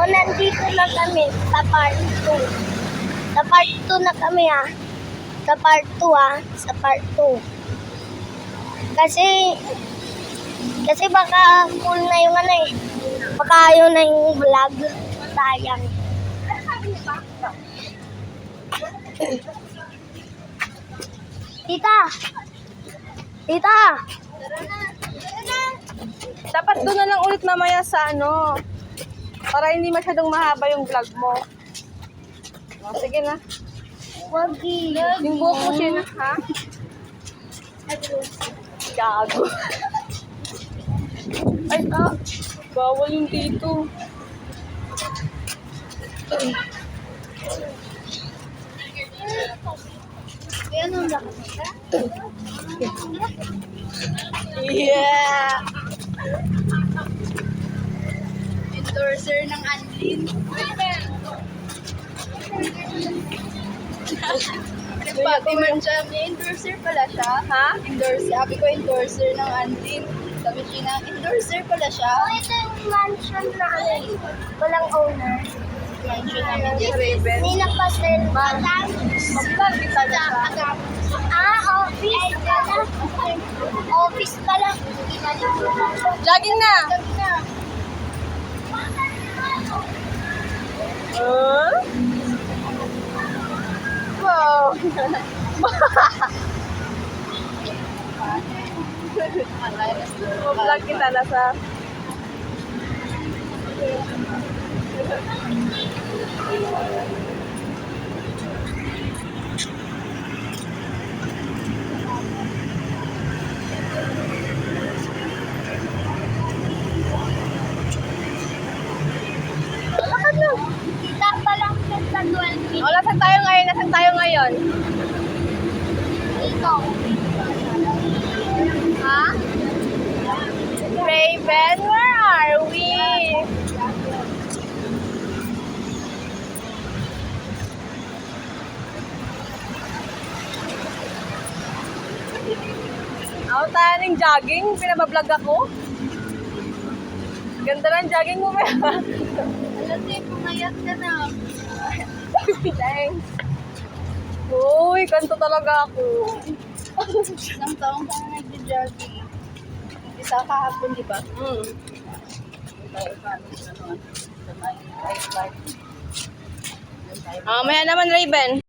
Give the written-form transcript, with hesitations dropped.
nandito na kami sa part 2. Sa part 2 na kami Sa part 2 Sa part 2. Kasi baka full na yung baka ayaw na yung vlog. Sayang. Tita! Tita! Dapat doon na lang ulit mamaya sa para hindi masyadong mahaba yung vlog mo. O, sige na. Wag Yung buhok mo siya na, ha? Gago. Ay, bawal yung dito. Ganun lang. Yeah! Endorser ng Anlin. Pati man siya. May endorser pala siya. Ha? Endorser. Sabi ko endorser ng Anlin. Sabi siya endorser pala siya. Ito yung mansion na walang owner. Mansion namin dito. May nagpasel. Mag-vlog kita na siya. Office pala. Office pala. Jogging na! Wow! Mag-vlog kita na sa... Kita pa lang sa 12 O, nasan tayo ngayon? Nasan tayo ngayon? dito. Ha? Raven, where are we? Ako tayo ng jogging, pinabablog ako. Ganda ng jogging mo, ba? Alam niyo, pumayat ka na. Thanks. Uy, kanto talaga ako. Isang taong ka na nag-jogging. Isa kahapon, di ba? Maya naman, Raven.